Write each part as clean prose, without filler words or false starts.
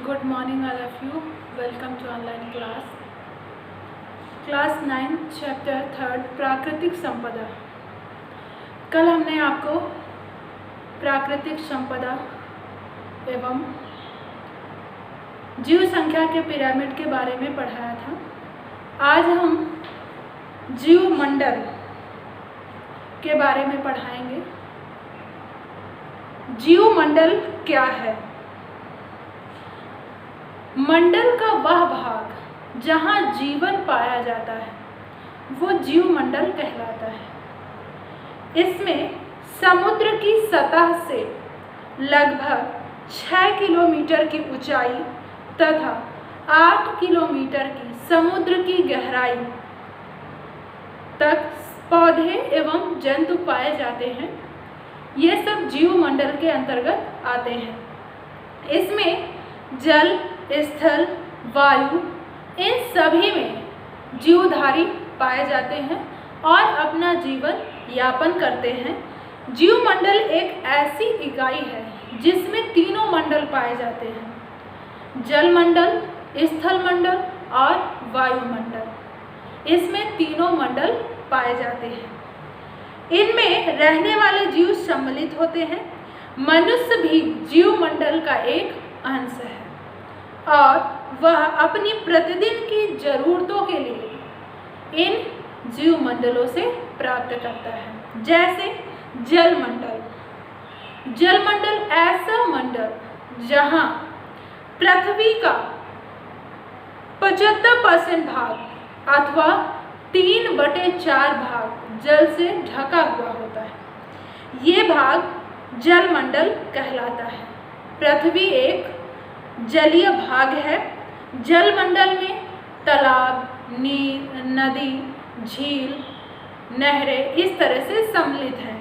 Good morning all of you. Welcome to online class. Class 9 chapter 3 प्राकृतिक संपदा। कल हमने आपको प्राकृतिक संपदा एवं जीव संख्या के पिरामिड के बारे में पढ़ाया था। आज हम जीव मंडल के बारे में पढ़ाएंगे। जीव मंडल क्या है? मंडल का वह भाग जहाँ जीवन पाया जाता है वो जीव मंडल कहलाता है। इसमें समुद्र की सतह से लगभग 6 किलोमीटर की ऊंचाई तथा 8 किलोमीटर की समुद्र की गहराई तक पौधे एवं जंतु पाए जाते हैं। ये सब जीव मंडल के अंतर्गत आते हैं। इसमें जल, स्थल, वायु इन सभी में जीवधारी पाए जाते हैं और अपना जीवन यापन करते हैं। जीव मंडल एक ऐसी इकाई है जिसमें तीनों मंडल पाए जाते हैं, जल मंडल, स्थल मंडल और वायुमंडल। इसमें तीनों मंडल पाए जाते हैं। इनमें रहने वाले जीव सम्मिलित होते हैं। मनुष्य भी जीव मंडल का एक अंश है और वह अपनी प्रतिदिन की जरूरतों के लिए इन जीव मंडलों से प्राप्त करता है। जैसे जल मंडल। जल मंडल ऐसा मंडल जहां पृथ्वी का 75% भाग अथवा 3/4 भाग जल से ढका हुआ होता है। ये भाग जल मंडल कहलाता है। पृथ्वी एक जलीय भाग है। जल मंडल में तालाब, नीर, नदी, झील, नहरें इस तरह से सम्मिलित हैं।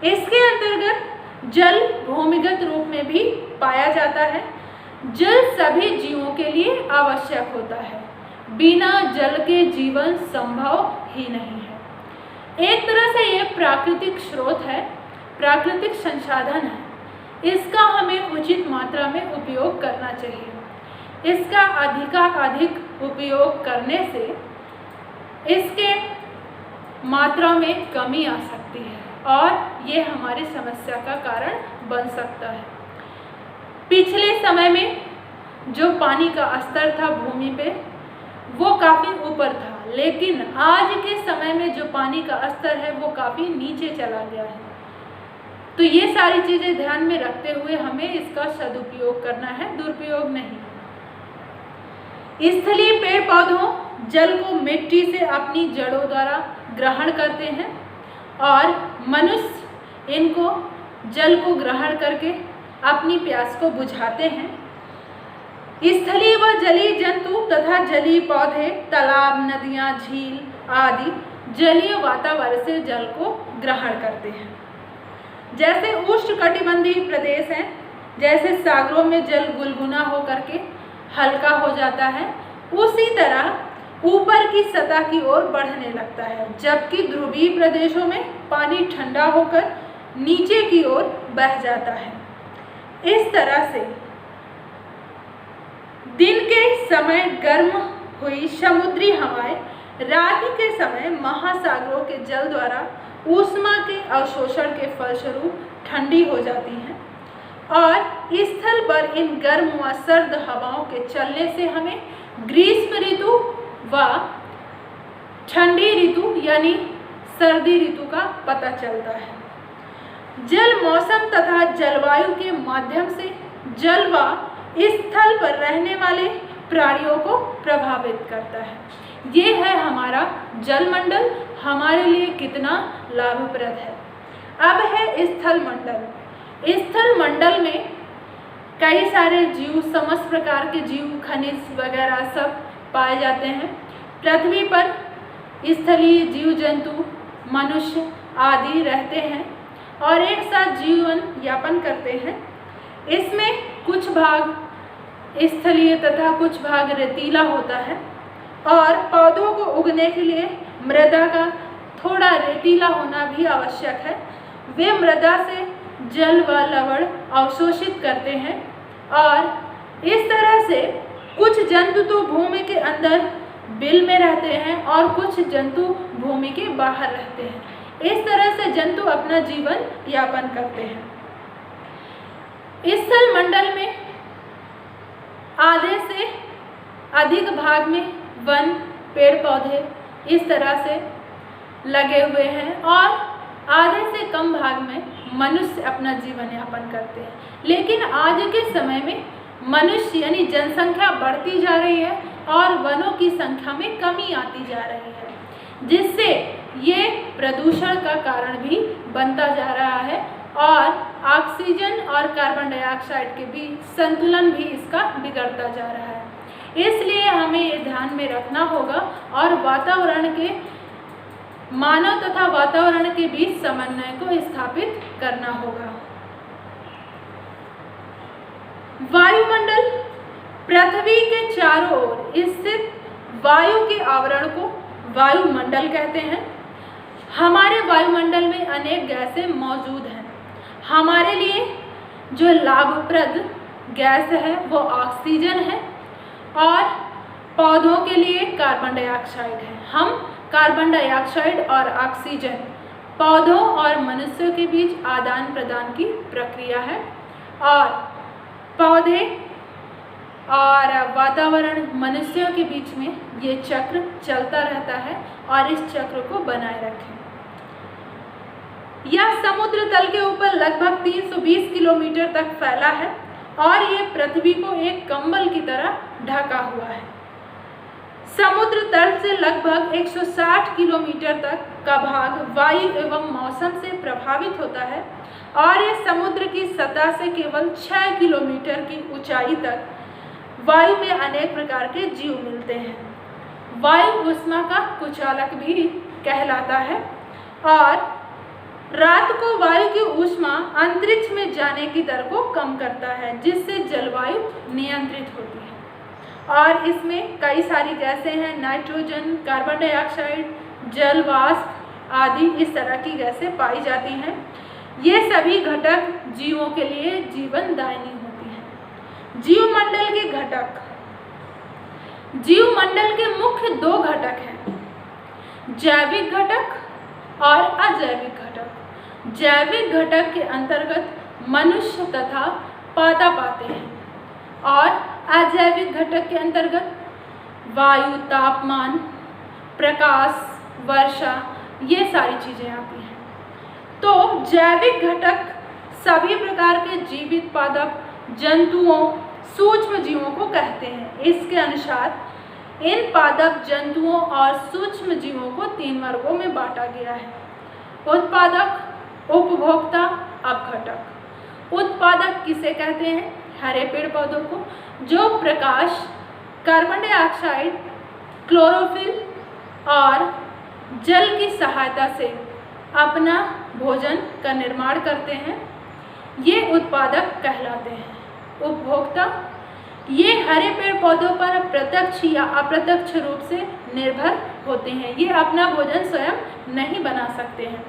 इसके अंतर्गत जल भूमिगत रूप में भी पाया जाता है। जल सभी जीवों के लिए आवश्यक होता है। बिना जल के जीवन संभव ही नहीं है। एक तरह से ये प्राकृतिक स्रोत है, प्राकृतिक संसाधन है। इसका हमें उचित मात्रा में उपयोग करना चाहिए। इसका अधिक उपयोग करने से इसके मात्रा में कमी आ सकती है और ये हमारी समस्या का कारण बन सकता है। पिछले समय में जो पानी का स्तर था भूमि पे वो काफ़ी ऊपर था, लेकिन आज के समय में जो पानी का स्तर है वो काफ़ी नीचे चला गया है। तो ये सारी चीज़ें ध्यान में रखते हुए हमें इसका सदुपयोग करना है, दुरुपयोग नहीं। स्थलीय पेड़ पौधों जल को मिट्टी से अपनी जड़ों द्वारा ग्रहण करते हैं और मनुष्य इनको जल को ग्रहण करके अपनी प्यास को बुझाते हैं। स्थलीय व जलीय जंतु तथा जलीय पौधे तालाब, नदियाँ, झील आदि जलीय वातावरण से जल को ग्रहण करते हैं। जैसे उष्णकटिबंधीय प्रदेश हैं, जैसे सागरों में जल गुनगुना होकर के हल्का हो जाता है, उसी तरह ऊपर की सतह की ओर बढ़ने लगता है, जबकि ध्रुवीय प्रदेशों में पानी ठंडा होकर नीचे की ओर बह जाता है। इस तरह से दिन के समय गर्म हुई समुद्री हवाएं रात्रि के समय महासागरों के जल द्वारा ऊष्मा के अवशोषण के फलस्वरूप ठंडी हो जाती हैं और स्थल पर इन गर्म व सर्द हवाओं के चलने से हमें ग्रीष्म ऋतु व ठंडी ऋतु यानी सर्दी ऋतु का पता चलता है। जल मौसम तथा जलवायु के माध्यम से जल व स्थल पर रहने वाले प्राणियों को प्रभावित करता है। ये है हमारा जल मंडल, हमारे लिए कितना लाभप्रद है। अब है स्थल मंडल। स्थल मंडल में कई सारे जीव, समस्त प्रकार के जीव, खनिज वगैरह सब पाए जाते हैं। पृथ्वी पर स्थलीय जीव जंतु, मनुष्य आदि रहते हैं और एक साथ जीवन यापन करते हैं। इसमें कुछ भाग स्थलीय तथा कुछ भाग रेतीला होता है और पौधों को उगने के लिए मृदा का थोड़ा रेतीला होना भी आवश्यक है। वे मृदा से जल व लवण अवशोषित करते हैं और इस तरह से कुछ जंतु तो भूमि के अंदर बिल में रहते हैं और कुछ जंतु भूमि के बाहर रहते हैं। इस तरह से जंतु अपना जीवन यापन करते हैं। इस स्थल मंडल में आधे से अधिक भाग में वन, पेड़ पौधे इस तरह से लगे हुए हैं और आधे से कम भाग में मनुष्य अपना जीवन यापन करते हैं। लेकिन आज के समय में मनुष्य यानी जनसंख्या बढ़ती जा रही है और वनों की संख्या में कमी आती जा रही है, जिससे ये प्रदूषण का कारण भी बनता जा रहा है और ऑक्सीजन और कार्बन डाइऑक्साइड के बीच संतुलन भी इसका बिगड़ता जा रहा है। इसलिए हमें ये ध्यान में रखना होगा और वातावरण के मानव तथा वातावरण के बीच समन्वय को स्थापित करना होगा। वायुमंडल पृथ्वी के चारों ओर स्थित वायु के आवरण को वायुमंडल कहते हैं। हमारे वायुमंडल में अनेक गैसें मौजूद हैं। हमारे लिए जो लाभप्रद गैस है वो ऑक्सीजन है और पौधों के लिए कार्बन डाइऑक्साइड है। हम कार्बन डाइऑक्साइड और ऑक्सीजन पौधों और मनुष्यों के बीच आदान प्रदान की प्रक्रिया है और पौधे और वातावरण मनुष्यों के बीच में ये चक्र चलता रहता है और इस चक्र को बनाए रखें। यह समुद्र तल के ऊपर लगभग 320 किलोमीटर तक फैला है और ये पृथ्वी को एक कंबल की तरह ढका हुआ है। समुद्र तल से लगभग 160 किलोमीटर तक का भाग वायु एवं मौसम से प्रभावित होता है और ये समुद्र की सतह से केवल 6 किलोमीटर की ऊंचाई तक वायु में अनेक प्रकार के जीव मिलते हैं। वायु ऊष्मा का कुचालक भी कहलाता है और रात को वायु की ऊष्मा अंतरिक्ष में जाने की दर को कम करता है, जिससे जलवायु नियंत्रित होती है। और इसमें कई सारी गैसें हैं, नाइट्रोजन, कार्बन डाइऑक्साइड, जल वाष्प आदि इस तरह की गैसें पाई जाती हैं। ये सभी घटक जीवों के लिए जीवनदायिनी होती हैं। जीवमंडल के घटक। जीवमंडल के मुख्य दो घटक हैं, जैविक घटक और अजैविक घटक। जैविक घटक के अंतर्गत मनुष्य तथा पादप आते हैं और अजैविक घटक के अंतर्गत वायु, तापमान, प्रकाश, वर्षा ये सारी चीजें आती हैं। तो जैविक घटक सभी प्रकार के जीवित पादप, जंतुओं, सूक्ष्म जीवों को कहते हैं। इसके अनुसार इन पादप, जंतुओं और सूक्ष्म जीवों को 3 वर्गों में बांटा गया है: उत्पादक, उपभोक्ता, अपघटक। उत्पादक किसे कहते हैं? हरे पेड़ पौधों को, जो प्रकाश, कार्बन डाइऑक्साइड, क्लोरोफिल और जल की सहायता से अपना भोजन का निर्माण करते हैं, ये उत्पादक कहलाते हैं। उपभोक्ता, ये हरे पेड़ पौधों पर प्रत्यक्ष या अप्रत्यक्ष रूप से निर्भर होते हैं, ये अपना भोजन स्वयं नहीं बना सकते हैं।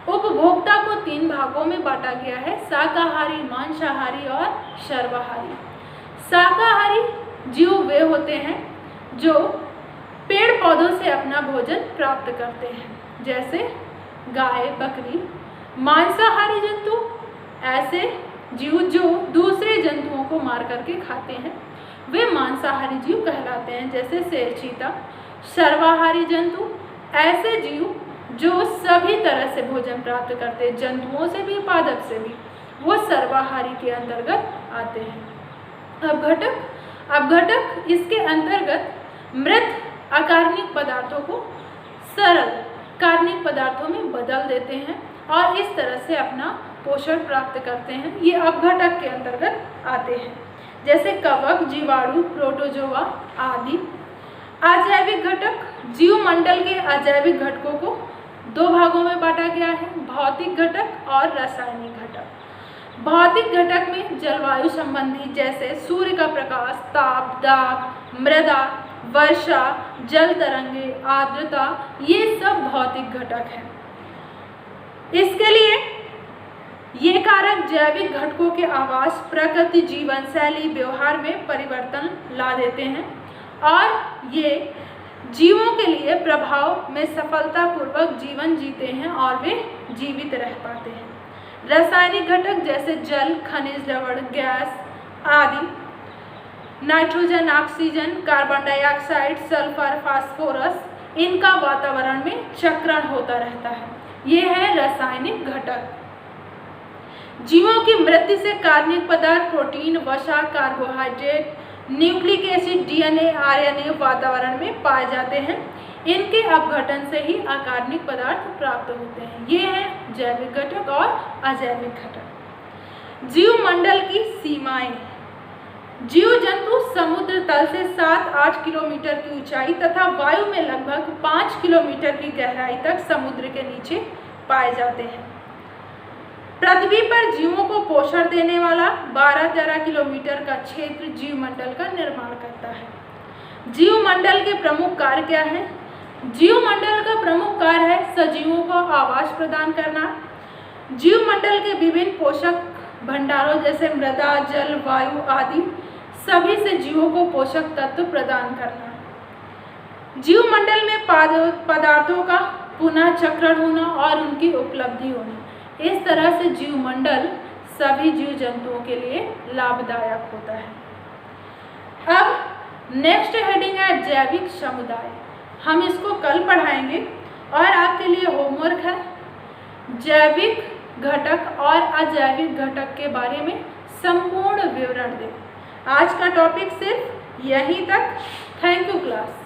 उपभोक्ता को 3 भागों में बांटा गया है: शाकाहारी, मांसाहारी और सर्वाहारी। शाकाहारी जीव वे होते हैं जो पेड़ पौधों से अपना भोजन प्राप्त करते हैं, जैसे गाय, बकरी। मांसाहारी जंतु ऐसे जीव जो दूसरे जंतुओं को मार करके खाते हैं, वे मांसाहारी जीव कहलाते हैं, जैसे शेर, चीता। सर्वाहारी जंतु ऐसे जीव जो सभी तरह से भोजन प्राप्त करते हैं, जंतुओं से भी, पादप से भी, वो सर्वाहारी के अंतर्गत आते हैं। अपघटक इसके अंतर्गत मृत अकार्बनिक पदार्थों को सरल कार्बनिक पदार्थों में बदल देते हैं और इस तरह से अपना पोषण प्राप्त करते हैं। ये अपघटक के अंतर्गत आते हैं, जैसे कवक, जीवाणु, प्रोटोजोआ आदि। अजैविक घटक। जीवमंडल के अजैविक घटकों को 2 भागों में बांटा गया है: भौतिक घटक और रासायनिक घटक। भौतिक घटक में जलवायु संबंधी, जैसे सूर्य का प्रकाश, ताप, दाब, मृदा, वर्षा, जल तरंगे, आर्द्रता, ये सब भौतिक घटक हैं। इसके लिए ये कारक जैविक घटकों के आवास, प्रकृति, जीवन शैली, व्यवहार में परिवर्तन ला देते हैं और ये जीवों के लिए प्रभाव में सफलतापूर्वक जीवन जीते हैं और वे जीवित रह पाते हैं। रासायनिक घटक जैसे जल, खनिज, लवण, गैस आदि, nitrogen, oxygen, carbon dioxide, sulphur, phosphorus, इनका वातावरण में चक्रण होता रहता है। ये है रासायनिक घटक। जीवों की मृत्यु से कार्बनिक पदार्थ, प्रोटीन, वसा, carbohydrate, nucleic acid, DNA, RNA वातावरण में पाए जाते हैं। इनके अपघटन से ही अकार्बनिक पदार्थ प्राप्त होते हैं। ये हैं जैविक घटक और अजैविक घटक। जीवमंडल की सीमाएं। जीव जंतु समुद्र तल से 7-8 किलोमीटर की ऊंचाई तथा वायु में लगभग 5 किलोमीटर की गहराई तक समुद्र के नीचे पाए जाते हैं। पृथ्वी पर जीवों को पोषण देने वाला 12-13 किलोमीटर का क्षेत्र जीवमंडल का निर्माण करता है। जीवमंडल के प्रमुख कार्य क्या हैं? जीवमंडल का प्रमुख कार्य है सजीवों को आवास प्रदान करना, जीवमंडल के विभिन्न पोषक भंडारों जैसे मृदा, जल, वायु आदि सभी से जीवों को पोषक तत्व प्रदान करना, जीवमंडल में पदार्थों का पुनः चक्रण होना और उनकी उपलब्धि होनी। इस तरह से जीवमंडल सभी जीव जंतुओं के लिए लाभदायक होता है। अब नेक्स्ट हेडिंग है जैविक समुदाय। हम इसको कल पढ़ाएंगे और आपके लिए होमवर्क है जैविक घटक और अजैविक घटक के बारे में संपूर्ण विवरण दें। आज का टॉपिक सिर्फ यहीं तक। Thank you class.